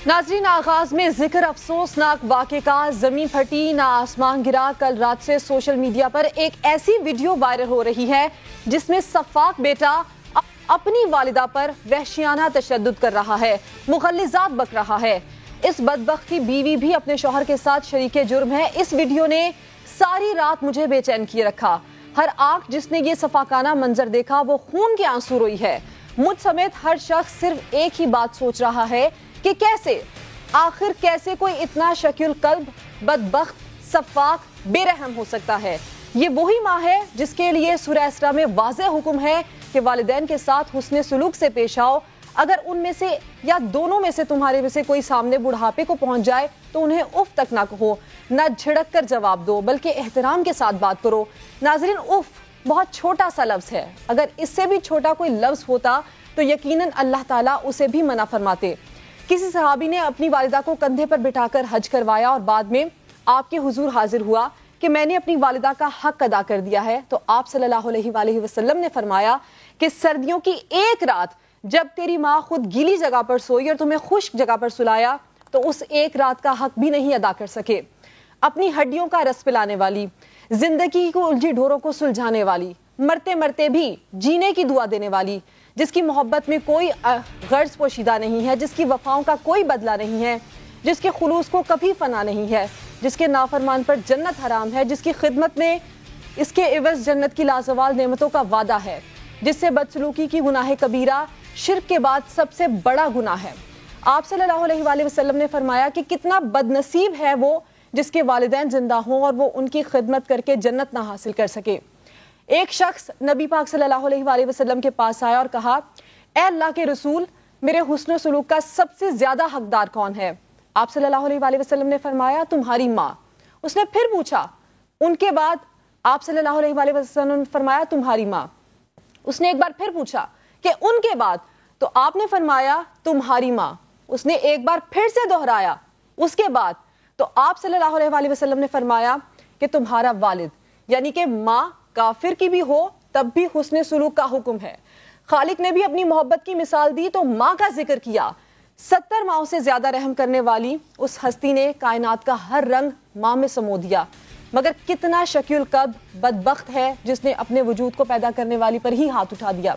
नाज़रीन, आगाज में जिक्र अफसोसनाक वाक़े का। ज़मीन फटी ना आसमान गिरा। कल रात से सोशल मीडिया पर एक ऐसी वीडियो वायरल हो रही है जिसमें सफ़ाक बेटा अपनी वालिदा पर वहशियाना तशद्दुद कर रहा है, मुग़ल्लिज़ात बक रहा है। इस बदबख्त की बीवी भी अपने शौहर के साथ शरीके जुर्म है। इस वीडियो ने सारी रात मुझे बेचैन किए रखा। हर आंख जिसने ये सफाकाना मंजर देखा वो खून के आंसू रोई है। मुझ समेत हर शख्स सिर्फ एक ही बात सोच रहा है कि कैसे कोई इतना शकील कल्ब, बदबख्त, सफाक, बेरहम हो सकता है। ये वही माँ है जिसके लिए सूरह इसरा में वाज़ेह हुक्म है कि वालिदैन के साथ हुस्ने सुलूक से पेश आओ। अगर उनमें से या दोनों में से तुम्हारे में से कोई सामने बुढ़ापे को पहुंच जाए तो उन्हें उफ तक ना कहो, ना झिड़क कर जवाब दो, बल्कि एहतराम के साथ बात करो। नाज़रीन, उफ बहुत छोटा सा लफ्ज़ है। अगर इससे भी छोटा कोई लफ्ज़ होता तो यकीनन अल्लाह ताला उसे भी मना फरमाते। किसी सहाबी ने अपनी वालिदा को कंधे पर बिठाकर हज करवाया और बाद में आपके हुजूर हाजिर हुआ कि मैंने अपनी वालिदा का हक अदा कर दिया है। तो आप सल्लल्लाहु अलैहि वसल्लम ने फरमाया कि सर्दियों की एक रात जब तेरी माँ खुद गीली जगह पर सोई और तुम्हें खुश्क जगह पर सुलाया तो उस एक रात का हक भी नहीं अदा कर सके। अपनी हड्डियों का रस पिलाने वाली, जिंदगी को उलझी ढोरों को सुलझाने वाली, मरते मरते भी जीने की दुआ देने वाली, जिसकी मोहब्बत में कोई गर्ज पोशीदा नहीं है, जिसकी वफाओं का कोई बदला नहीं है, जिसके खुलूस को कभी फना नहीं है, जिसके नाफरमान पर जन्नत हराम है, जिसकी खिदमत में इसके इवज़ जन्नत की लाजवाल नेमतों का वादा है, जिससे बदसलूकी की गुनाह कबीरा शिर्क के बाद सबसे बड़ा गुनाह है। आप सल्लल्लाहु अलैहि वसल्लम ने फरमाया कि कितना बदनसीब है वो जिसके वालिदैन जिंदा हों और वो उनकी खिदमत करके जन्नत ना हासिल कर सके। एक शख्स नबी पाक सल्लल्लाहु अलैहि वसल्लम के पास आया और कहा, ए अल्लाह के रसूल, मेरे हुस्न सलूक का सबसे ज्यादा हकदार कौन है? आप सल्लल्लाहु अलैहि वसल्लम ने फरमाया, तुम्हारी माँ। उसने फिर पूछा, उनके बाद? आप सल्लल्लाहु अलैहि वसल्लम ने फरमाया, तुम्हारी माँ। उसने एक बार फिर पूछा कि उनके बाद? तो आपने फरमाया, तुम्हारी माँ। उसने एक बार फिर से दोहराया, उसके बाद? तो आप सल्लल्लाहु अलैहि वसल्लम ने फरमाया कि तुम्हारा वालिद। यानी कि माँ काफिर की भी हो तब भी हुस्ने सुलूक का हुक्म है। खालिक ने भी अपनी मोहब्बत की मिसाल दी तो माँ का जिक्र किया। 70 माओं से ज्यादा रहम करने वाली उस हस्ती ने कायनात का हर रंग माँ में समो दिया। मगर कितना शकील कब बदबख्त है जिसने अपने वजूद को पैदा करने वाली पर ही हाथ उठा दिया।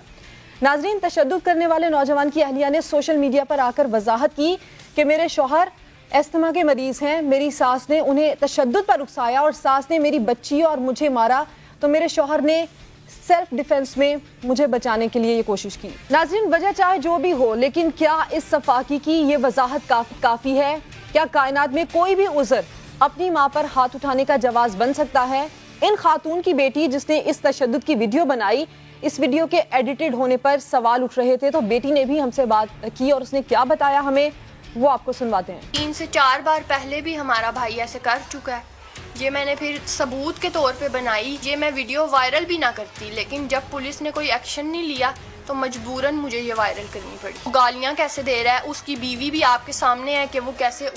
नाजरीन, तशद्दुद करने वाले नौजवान की अहलिया ने सोशल मीडिया पर आकर वजाहत की कि मेरे शौहर अस्थमा के मरीज हैं, मेरी सास ने उन्हें तशद्दुद पर उकसाया और सास ने मेरी बच्ची और मुझे मारा, तो मेरे शौहर ने सेल्फ डिफेंस में मुझे बचाने के लिए ये कोशिश की। नाज़रीन, वजह चाहे जो भी हो, लेकिन क्या इस सफाकी की ये वजाहत काफ़ी है? क्या कायनात में कोई भी उज़र अपनी माँ पर हाथ उठाने का जवाज़ बन सकता है? इन खातून की बेटी जिसने इस तशद्दुद की वीडियो बनाई, इस वीडियो के एडिटेड होने पर सवाल उठ रहे थे, तो बेटी ने भी हमसे बात की और उसने क्या बताया हमें वो आपको सुनवाते हैं। 3 से 4 बार पहले भी हमारा भाई ऐसे कर चुका है। ये मैंने फिर सबूत के तौर पे बनाई। ये मैं वीडियो वायरल भी ना करती, लेकिन जब पुलिस ने कोई एक्शन नहीं लिया तो मजबूरन मुझे ये वायरल करनी पड़ी। गालियाँ कैसे दे रहा है, उसकी बीवी भी आपके सामने है कि वो कैसे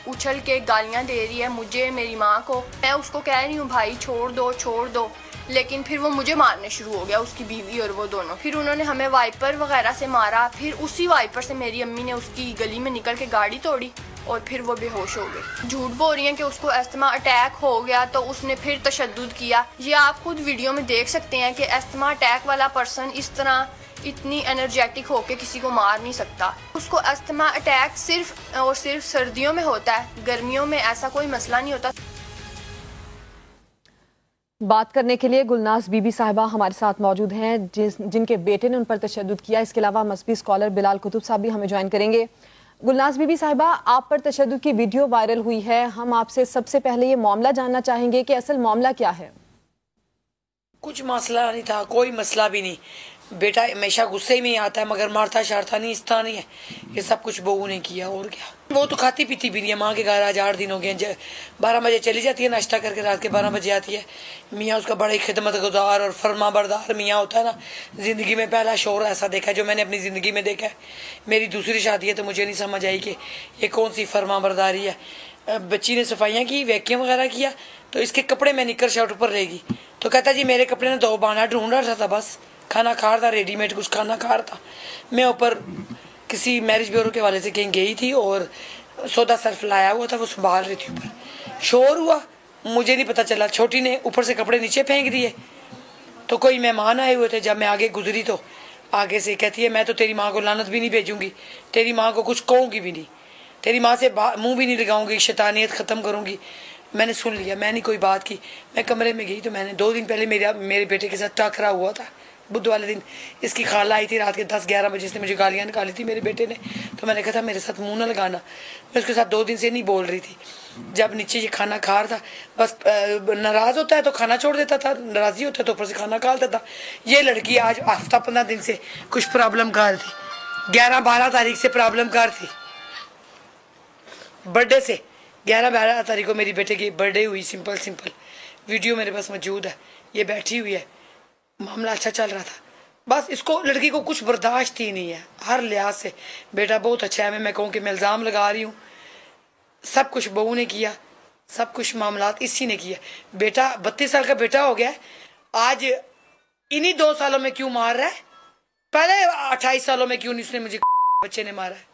उछल के गालियाँ दे रही है मुझे, मेरी माँ को। मैं उसको कह रही हूँ भाई छोड़ दो, लेकिन फिर वो मुझे मारने शुरू हो गया, उसकी बीवी और वो दोनों। फिर उन्होंने हमें वाइपर वगैरह से मारा। फिर उसी वाइपर से मेरी अम्मी ने उसकी गली में निकल के गाड़ी तोड़ी और फिर वो बेहोश हो गई। झूठ बोल रही हैं कि उसको अस्थमा अटैक हो गया तो उसने फिर तशद्दुद किया। ये आप खुद वीडियो में देख सकते हैं कि अस्थमा अटैक वाला पर्सन इस तरह इतनी एनर्जेटिक होके किसी को मार नहीं सकता। उसको अस्थमा अटैक सिर्फ और सिर्फ सर्दियों में होता है, गर्मियों में ऐसा कोई मसला नहीं होता। बात करने के लिए गुलनाज बीबी साहिबा हमारे साथ मौजूद हैं जिनके बेटे ने उन पर तशद्दुद किया। इसके अलावा मसबी स्कॉलर बिलाल कुतुब साहब भी हमें ज्वाइन करेंगे। गुलनाज बीबी साहिबा, आप पर तशद्दुद की वीडियो वायरल हुई है। हम आपसे सबसे पहले ये मामला जानना चाहेंगे कि असल मामला क्या है? कुछ मसला नहीं था, कोई मसला भी नहीं। बेटा हमेशा गुस्से में ही आता है मगर मारता शारता नहीं, इस तरह नहीं है। ये सब कुछ बहू ने किया और क्या। वो तो खाती पीती भी नहीं है। माँ के घर आज 8 दिन हो गए। 12 बजे चली जाती है नाश्ता करके, रात के 12 बजे आती है। मियाँ उसका बड़ा ही खिदमत गुजार और फरमा बरदार मियाँ होता है ना। जिंदगी में पहला शौहर ऐसा देखा है जो मैंने अपनी जिंदगी में देखा है। मेरी दूसरी शादी है तो मुझे नहीं समझ आई कि ये कौन सी फरमा बरदारी है। बच्ची ने सफाइयाँ की, वैक्यूम वगैरह किया, तो इसके कपड़े में निकर शर्ट ऊपर रहेगी तो कहता जी मेरे कपड़े ने 2 बाना ढूंढ रहा था, बस खाना खा रहा था, रेडीमेड कुछ खाना खा रहा था। मैं ऊपर किसी मैरिज ब्यूरो के वाले से कहीं गई थी और सौदा सर्फ लाया हुआ था, वो संभाल रही थी। ऊपर शोर हुआ, मुझे नहीं पता चला, छोटी ने ऊपर से कपड़े नीचे फेंक दिए। तो कोई मेहमान आए हुए थे, जब मैं आगे गुजरी तो आगे से कहती है मैं तो तेरी माँ को लानत भी नहीं भेजूंगी, तेरी माँ को कुछ कहूंगी भी नहीं, तेरी माँ से मुंह भी नहीं लगाऊंगी, शैतानियत खत्म करूंगी। मैंने सुन लिया, मैं नहीं कोई बात की। मैं कमरे में गई तो मैंने 2 दिन पहले मेरे बेटे के साथ टकरा हुआ था। बुध वाले दिन इसकी खाला आई थी रात के 10-11 बजे, से मुझे गालियां निकाली थी मेरे बेटे ने। तो मैंने कहा था मेरे साथ मुंह ना लगाना। मैं उसके साथ 2 दिन से नहीं बोल रही थी। जब नीचे ये खाना खा रहा था, बस नाराज होता है तो खाना छोड़ देता था, नाराजी होता है तो ऊपर से खाना खा लेता था। ये लड़की आज हफ्ता 15 दिन से कुछ प्रॉब्लम कर थी, 11-12 तारीख से प्रॉब्लम कर थी, बर्थडे से 11-12 तारीख को मेरी बेटे की बर्थडे हुई। सिंपल वीडियो मेरे पास मौजूद है। ये बैठी हुई है, मामला अच्छा चल रहा था, बस इसको लड़की को कुछ बर्दाश्त ही नहीं है हर लिहाज से। बेटा बहुत अच्छा है, मैं कहूँ कि मैं इल्ज़ाम लगा रही हूँ, सब कुछ बहू ने किया, सब कुछ मामलात इसी ने किया। बेटा 32 साल का बेटा हो गया, आज इन्हीं 2 सालों में क्यों मार रहा है, पहले 28 सालों में क्यों नहीं उसने मुझे बच्चे ने मारा है।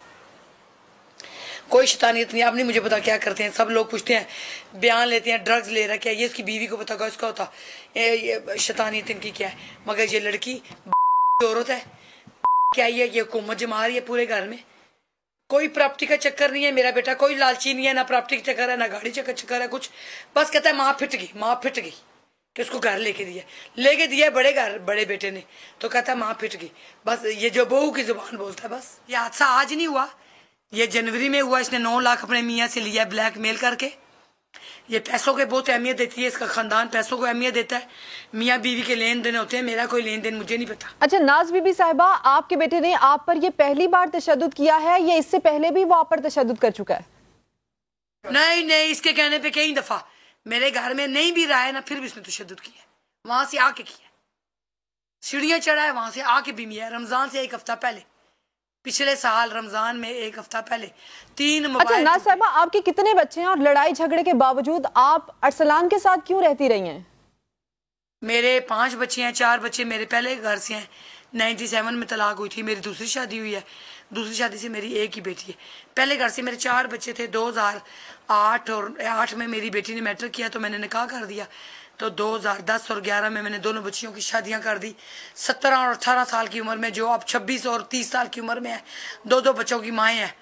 कोई शैतानियत नहीं, आप नहीं मुझे पता क्या करते हैं। सब लोग पूछते हैं, बयान लेते हैं, ड्रग्स ले रखा है, ये इसकी बीवी को पता होगा, इसका होता ये शैतानियत इनकी क्या है। मगर ये लड़की औरत है, क्या ये हुकूमत जमा रही है पूरे घर में। कोई प्रॉपर्टी का चक्कर नहीं है, मेरा बेटा कोई लालची नहीं है, ना प्रॉपर्टी का चक्कर है, ना गाड़ी का चक्कर है कुछ। बस कहता है माँ फिट गई कि उसको घर लेके दिया बड़े घर बड़े बेटे ने, तो कहता है माँ फिट गई। बस ये जो बहू की जुबान बोलता है। बस ये हादसा आज नहीं हुआ, ये जनवरी में हुआ। इसने 9 लाख अपने मियाँ से लिया ब्लैकमेल करके। ये पैसों के बहुत अहमियत देती है, इसका खानदान पैसों को अहमियत देता है। मियाँ बीवी के लेन देन होते हैं, मेरा कोई लेन देन मुझे नहीं पता। अच्छा नाज बीबी साहिबा, आपके बेटे ने आप पर ये पहली बार तशद्दुद किया है या इससे पहले भी वो आप पर तशद्दुद कर चुका है? नहीं, इसके कहने पे कई दफा मेरे घर में नहीं भी रहा है ना, फिर भी इसने तशद्दुद किया है, वहां से आके किया, सीढ़ियां चढ़ा है, वहां से आके भी मिया। रमजान से 1 हफ्ता पहले, पिछले साल रमजान में 1 हफ्ता पहले 3 मोबाइल। अच्छा नाज साहिबा, आपके कितने बच्चे हैं और लड़ाई झगड़े के बावजूद आप अरसलान के साथ क्यों रहती रही हैं? मेरे 5 बच्चे हैं, 4 बच्चे मेरे पहले घर से हैं। 97 में तलाक हुई थी, मेरी दूसरी शादी हुई है, दूसरी शादी से मेरी एक ही बेटी है। पहले घर से मेरे 4 बच्चे थे। 2008 और 8 में मेरी बेटी ने मैट्रिक किया तो मैंने निकाह कर दिया। तो 2010 और 11 में मैंने दोनों बच्चियों की शादियां कर दी। 17 और 18 साल की उम्र में, जो अब 26 और 30 साल की उम्र में है, 2 बच्चों की माएँ हैं।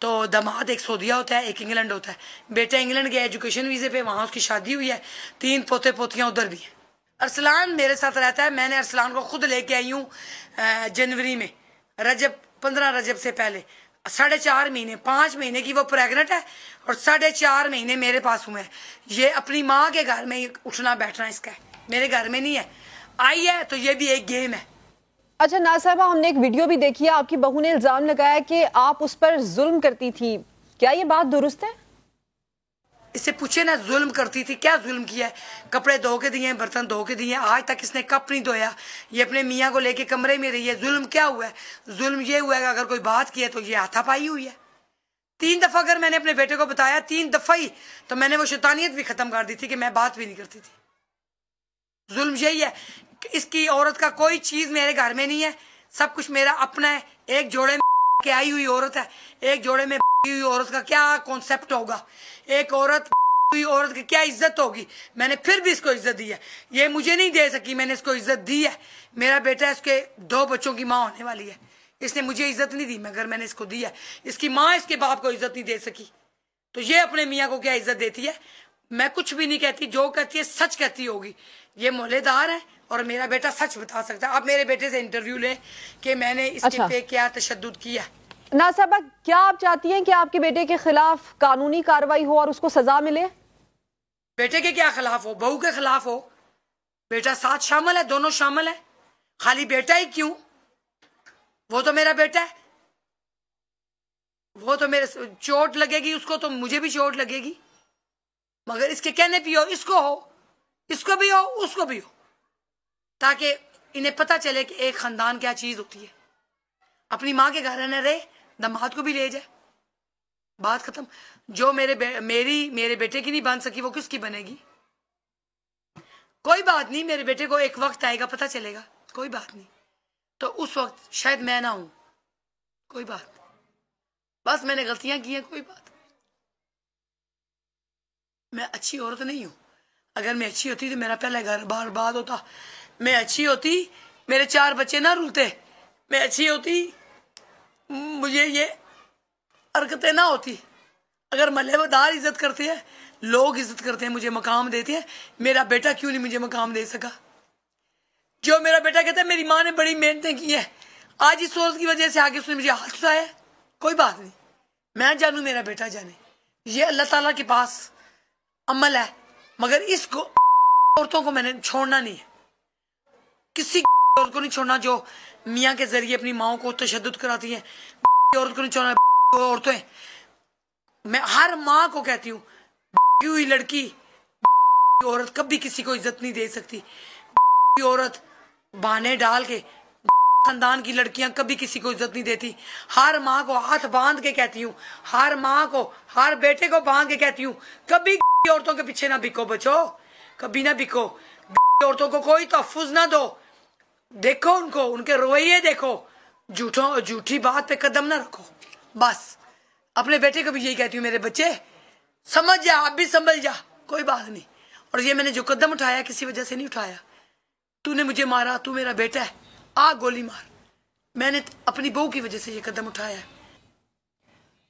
तो दामाद एक सऊदीया होता है, एक इंग्लैंड होता है। बेटा इंग्लैंड गया एजुकेशन वीजे पे, वहाँ उसकी शादी हुई है, 3 पोते पोतियाँ उधर भी हैं। अरसलान मेरे साथ रहता है। मैंने अरसलान को खुद लेके आई हूँ जनवरी में, 15 रजब से पहले। 4.5 महीने, 5 महीने की वो प्रेग्नेंट है और 4.5 महीने मेरे पास हुए हैं। ये अपनी माँ के घर में उठना बैठना इसका है, मेरे घर में नहीं है। आई है तो ये भी एक गेम है। अच्छा नाज साहिबा, हमने एक वीडियो भी देखी है, आपकी बहू ने इल्जाम लगाया कि आप उस पर जुल्म करती थी, क्या ये बात दुरुस्त है? इससे पूछे ना, जुल्म करती थी, क्या जुल्म किया है? कपड़े धो के दिए, बर्तन धो के दिए, आज तक इसने कप नहीं धोया। ये अपने मियाँ को लेके कमरे में रही है। जुल्म क्या हुआ है? जुल्म ये हुआ है कि अगर कोई बात की है तो ये हाथापाई हुई है। 3 दफा अगर मैंने अपने बेटे को बताया, 3 दफा ही, तो मैंने वो शैतानियत भी खत्म कर दी थी कि मैं बात भी नहीं करती थी। जुल्म यही है कि इसकी औरत का कोई चीज मेरे घर में नहीं है, सब कुछ मेरा अपना है। एक जोड़े में के आई हुई औरत है, एक जोड़े में हुई औरत का क्या कॉन्सेप्ट होगा? एक औरत हुई औरत की क्या इज्जत होगी? मैंने फिर भी इसको इज्जत दी है। ये मुझे नहीं दे सकी, मैंने इसको इज्जत दी है। मेरा बेटा इसके 2 बच्चों की माँ होने वाली है, इसने मुझे इज्जत नहीं दी, मगर मैंने इसको दी है। इसकी माँ इसके बाप को इज्जत नहीं दे सकी, तो ये अपने मियाँ को क्या इज्जत देती है? मैं कुछ भी नहीं कहती, जो कहती है सच कहती होगी। ये मोहल्लेदार है और मेरा बेटा सच बता सकता है। आप मेरे बेटे से इंटरव्यू लें कि मैंने इसके पे क्या तशद्दुद किया। नाज साहिबा, क्या आप चाहती हैं कि आपके बेटे के खिलाफ कानूनी कार्रवाई हो और उसको सजा मिले? बेटे के क्या खिलाफ हो? बहू के खिलाफ हो। बेटा साथ शामिल है, दोनों शामिल है। खाली बेटा ही क्यों? वो तो मेरा बेटा है, वो तो मेरे चोट लगेगी उसको तो मुझे भी चोट लगेगी, मगर इसके कहने पे हो, इसको हो, इसको भी हो, उसको भी हो, ताकि इन्हें पता चले कि एक खानदान क्या चीज होती है। अपनी माँ के घर न रहे, दामाद को भी ले जाए, बात खत्म। जो मेरे बेटे की नहीं बन सकी, वो किसकी बनेगी? कोई बात नहीं, मेरे बेटे को एक वक्त आएगा, पता चलेगा, कोई बात नहीं। तो उस वक्त शायद मैं ना हूं, کوئی بات بس میں نے غلطیاں کی ہیں, کوئی بات. میں اچھی عورت نہیں ہوں. اگر میں اچھی ہوتی تو میرا پہلے گھر برباد ہوتا. میں اچھی ہوتی میرے 4 بچے نہ رولتے. میں اچھی ہوتی مجھے یہ حرکتیں نہ ہوتی. اگر محلے دار عزت کرتے ہیں, لوگ عزت کرتے ہیں, مجھے مقام دیتے ہیں, میرا بیٹا کیوں نہیں مجھے مقام دے سکا؟ جو میرا بیٹا کہتا ہے میری ماں نے بڑی محنتیں کی ہیں, آج اس صورت کی وجہ سے آگے اس نے مجھے ہاتھ اٹھایا ہے. کوئی بات نہیں, میں جانوں میرا بیٹا جانے. یہ اللہ تعالیٰ کے پاس عمل ہے, مگر اس کو عورتوں کو میں نے چھوڑنا نہیں ہے. کسی عورت کو نہیں چھوڑنا جو میاں کے ذریعے اپنی ماؤں کو تشدد کراتی ہیں. عورت کو نہیں چھوڑنا. عورتیں, میں ہر ماں کو کہتی ہوں, ہوئی لڑکی عورت کبھی کسی کو عزت نہیں دے سکتی. عورت بہانے ڈال کے خاندان کی لڑکیاں کبھی کسی کو عزت نہیں دیتی. ہر ماں کو ہاتھ باندھ کے کہتی ہوں, ہر ماں کو, ہر بیٹے کو باندھ کے کہتی ہوں, کبھی عورتوں کے پیچھے نہ بکو بچو, کبھی نہ بکو. عورتوں کو کوئی تحفظ نہ دو. دیکھو ان کو, ان کے رویے دیکھو, جھوٹی بات پہ قدم نہ رکھو. بس اپنے بیٹے کو بھی یہی کہتی ہوں, میرے بچے سمجھ جا, اب بھی سنبھل جا, کوئی بات نہیں. اور یہ میں نے جو قدم اٹھایا کسی وجہ سے نہیں اٹھایا. تو نے مجھے مارا, تو میرا بیٹا ہے, آ گولی مار. میں نے اپنی بہو کی وجہ سے یہ قدم اٹھایا ہے.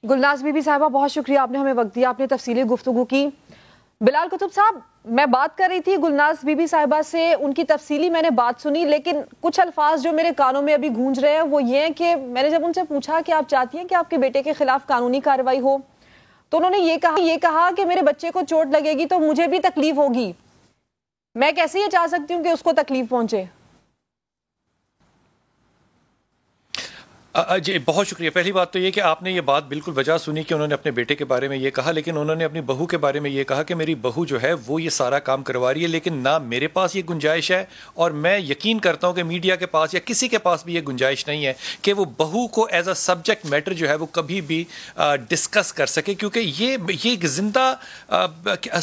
گلناز بی بی صاحبہ, بہت شکریہ, آپ نے ہمیں وقت دیا, آپ نے تفصیلی گفتگو کی. بلال قطب صاحب, میں بات کر رہی تھی گلناز بی بی صاحبہ سے, ان کی تفصیلی میں نے بات سنی, لیکن کچھ الفاظ جو میرے کانوں میں ابھی گونج رہے ہیں وہ یہ ہیں کہ میں نے جب ان سے پوچھا کہ آپ چاہتی ہیں کہ آپ کے بیٹے کے خلاف قانونی کارروائی ہو, تو انہوں نے یہ کہا کہ میرے بچے کو چوٹ لگے گی تو مجھے بھی تکلیف ہوگی. میں کیسے یہ چاہ سکتی ہوں کہ اس کو تکلیف پہنچے؟ جی بہت شکریہ. پہلی بات تو یہ کہ آپ نے یہ بات بالکل وجہ سنی کہ انہوں نے اپنے بیٹے کے بارے میں یہ کہا, لیکن انہوں نے اپنی بہو کے بارے میں یہ کہا کہ میری بہو جو ہے وہ یہ سارا کام کروا رہی ہے, لیکن نہ میرے پاس یہ گنجائش ہے, اور میں یقین کرتا ہوں کہ میڈیا کے پاس یا کسی کے پاس بھی یہ گنجائش نہیں ہے کہ وہ بہو کو ایز اے سبجیکٹ میٹر جو ہے وہ کبھی بھی ڈسکس کر سکے, کیونکہ یہ ایک زندہ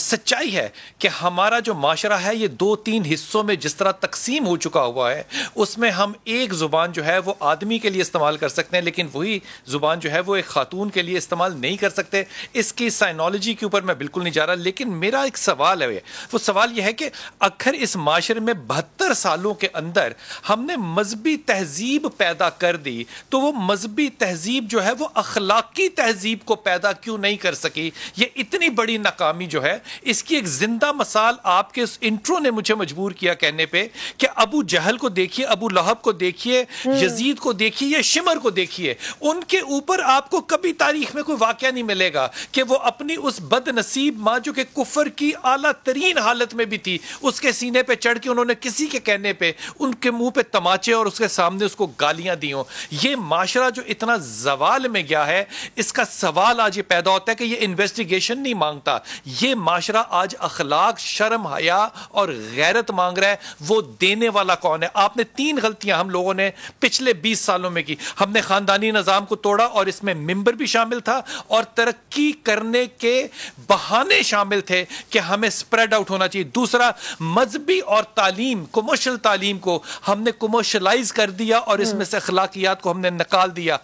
سچائی ہے کہ ہمارا جو معاشرہ ہے یہ 2-3 حصوں میں جس طرح تقسیم ہو چکا ہوا ہے, اس میں ہم ایک زبان جو ہے وہ آدمی کے لیے استعمال کر سکتے ہیں, لیکن وہی زبان جو ہے وہ ایک خاتون کے لیے استعمال نہیں کر سکتے. اس کی سائنالوجی کے اوپر میں بالکل نہیں جا رہا, لیکن میرا ایک سوال ہے, وہ سوال یہ ہے کہ اکثر اس معاشرے میں 72 سالوں کے اندر ہم نے مذہبی تہذیب پیدا کر دی, تو وہ مذہبی تہذیب جو ہے وہ اخلاقی تہذیب کو پیدا کیوں نہیں کر سکی؟ یہ اتنی بڑی ناکامی جو ہے, اس کی ایک زندہ مثال آپ کے اس انٹرو نے مجھے مجبور کیا کہنے پہ کہ ابو جہل کو دیکھیے, ابو لہب کو دیکھیے, یزید کو دیکھیے, یا شمر کو دیکھیے, ان کے اوپر آپ کو کبھی تاریخ میں کوئی واقعہ نہیں ملے گا کہ وہ اپنی اس بد نصیب ماں جو کہ کفر کی اعلیٰ ترین حالت میں بھی تھی, اس کے سینے پہ چڑھ کے انہوں نے کسی کے کہنے پہ ان کے منہ پہ تماچے اور اس کے سامنے اس کو گالیاں دی ہوں. یہ معاشرہ جو اتنا زوال میں گیا ہے, اس کا سوال آج یہ پیدا ہوتا ہے کہ یہ انویسٹیگیشن نہیں مانگتا, یہ معاشرہ آج اخلاق, شرم, حیا اور غیرت مانگ رہا ہے. وہ دینے والا کون ہے؟ آپ نے 3 غلطیاں ہم لوگوں نے پچھلے 20 سالوں میں کی. ہم نے خاندانی نظام کو توڑا, اور اس میں ممبر بھی شامل تھا, اور ترقی کرنے کے بہانے شامل تھے کہ ہمیں سپریڈ آؤٹ ہونا چاہیے. دوسرا, مذہبی اور تعلیم, کمرشل تعلیم کو ہم نے کمرشلائز کر دیا, اور اس میں سے اخلاقیات کو ہم نے نکال دیا.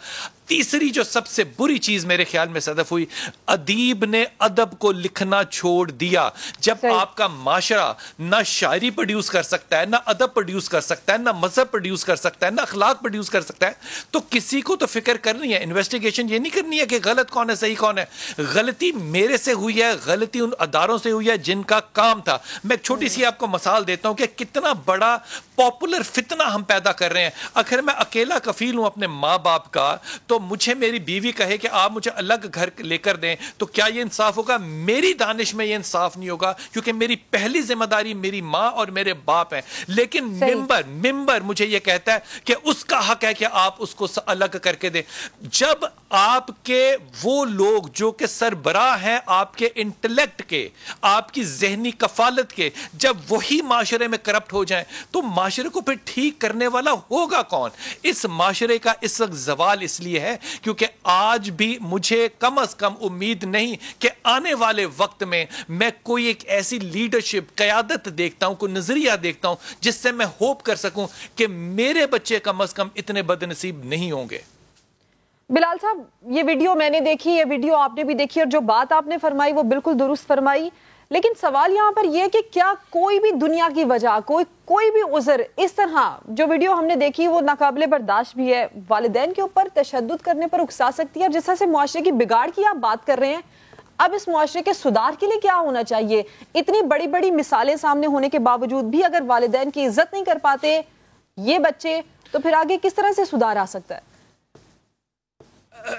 تیسری جو سب سے بری چیز میرے خیال میں صدف ہوئی, ادیب نے ادب کو لکھنا چھوڑ دیا. جب آپ کا معاشرہ نہ شاعری پروڈیوس کر سکتا ہے, نہ ادب پروڈیوس کر سکتا ہے, نہ مذہب پروڈیوس کر سکتا ہے, نہ اخلاق پروڈیوس کر سکتا ہے, تو کسی کو تو فکر کرنی ہے, انویسٹیگیشن یہ نہیں کرنی ہے کہ غلط کون ہے صحیح کون ہے. غلطی میرے سے ہوئی ہے, غلطی ان اداروں سے ہوئی ہے جن کا کام تھا. میں ایک چھوٹی سی آپ کو مثال دیتا ہوں کہ کتنا بڑا پاپولر فتنہ ہم پیدا کر رہے ہیں. آخر میں اکیلا کفیل ہوں اپنے ماں باپ کا, تو مجھے میری بیوی کہے کہ آپ مجھے الگ گھر لے کر دیں, تو کیا یہ انصاف ہوگا؟ میری دانش میں یہ انصاف نہیں ہوگا, کیونکہ میری پہلی ذمہ داری میری ماں اور میرے باپ ہیں. لیکن ممبر مجھے یہ کہتا ہے کہ اس کا حق ہے کہ آپ اس کو الگ کر کے دیں. جب آپ کے وہ لوگ جو کہ سربراہ ہیں آپ کے انٹلیکٹ کے, آپ کی ذہنی کفالت کے, جب وہی معاشرے میں کرپٹ ہو جائیں, تو معاشرے کو پھر ٹھیک کرنے والا ہوگا کون؟ اس معاشرے کا اس وقت زوال اس لیے ہے کیونکہ آج بھی مجھے کم از کم امید نہیں کہ آنے والے وقت میں میں کوئی ایک ایسی لیڈرشپ, قیادت دیکھتا ہوں, کوئی نظریہ دیکھتا ہوں جس سے میں ہوپ کر سکوں کہ میرے بچے کم از کم اتنے بد نصیب نہیں ہوں گے. बिलाल साहब, ये वीडियो मैंने देखी, ये वीडियो आपने भी देखी, और जो बात आपने फरमाई वो बिल्कुल दुरुस्त फरमाई, लेकिन सवाल यहाँ पर यह कि क्या कोई भी दुनिया की वजह, कोई भी उज़र, इस तरह जो वीडियो हमने देखी वो नाकाबिले बर्दाश्त भी है, वालिदैन के ऊपर तशद्दुद करने पर उकसा सकती है। और जिस तरह से मुआशरे की बिगाड़ की आप बात कर रहे हैं, अब इस मुआशरे के सुधार के लिए क्या होना चाहिए? इतनी बड़ी बड़ी मिसालें सामने होने के बावजूद भी अगर वालिदैन की इज्जत नहीं कर पाते ये बच्चे, तो फिर आगे किस तरह से सुधार आ सकता है?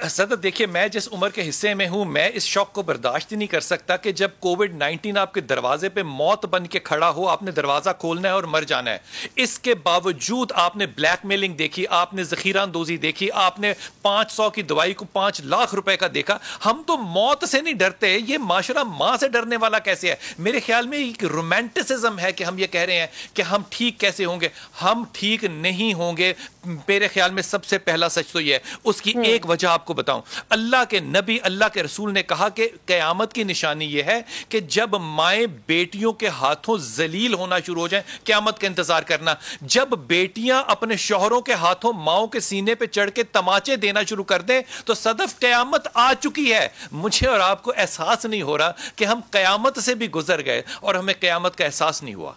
सदर देखिए, मैं जिस उम्र के हिस्से में हूं, मैं इस शौक को बर्दाश्त ही नहीं कर सकता कि जब कोविड-19 आपके दरवाजे पे मौत बन के खड़ा हो, आपने दरवाजा खोलना है और मर जाना है। इसके बावजूद आपने ब्लैकमेलिंग देखी, आपने जखीरा अंदोजी देखी, आपने 500 की दवाई को 5 लाख रुपए का देखा। हम तो मौत से नहीं डरते, ये माशरा मां से डरने वाला कैसे है? मेरे ख्याल में एक रोमांटिसिज्म है कि हम ये कह रहे हैं कि हम ठीक कैसे होंगे। हम ठीक नहीं होंगे। मेरे ख्याल में सबसे पहला सच तो यह है। उसकी एक वजह आपको बताऊं, अल्लाह के नबी, अल्लाह के रसूल ने कहा कि क़यामत की निशानी यह है कि जब माएं बेटियों के हाथों जलील होना शुरू हो जाएं, क़यामत का इंतजार करना। जब बेटियां अपने शौहरों के हाथों माओं के सीने पे चढ़ के तमाचे देना शुरू कर दें, तो सदफ क़यामत आ चुकी है। मुझे और आपको एहसास नहीं हो रहा कि हम क़यामत से भी गुजर गए और हमें क़यामत का एहसास नहीं हुआ।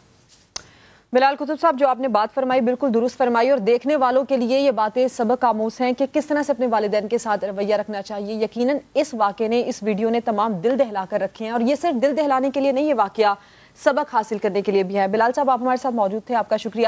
बिलाल कुतुब साहब, जो आपने बात फरमाई बिल्कुल दुरुस्त फरमाई, और देखने वालों के लिए ये बातें सबक आमूज हैं कि किस तरह से अपने वालिदैन के साथ रवैया रखना चाहिए। यकीनन इस वाक़े ने, इस वीडियो ने तमाम दिल दहला कर रखे हैं, और ये सिर्फ दिल दहलाने के लिए नहीं, ये वाक़या सबक हासिल करने के लिए भी है। बिलाल साहब, आप हमारे साथ मौजूद थे, आपका शुक्रिया।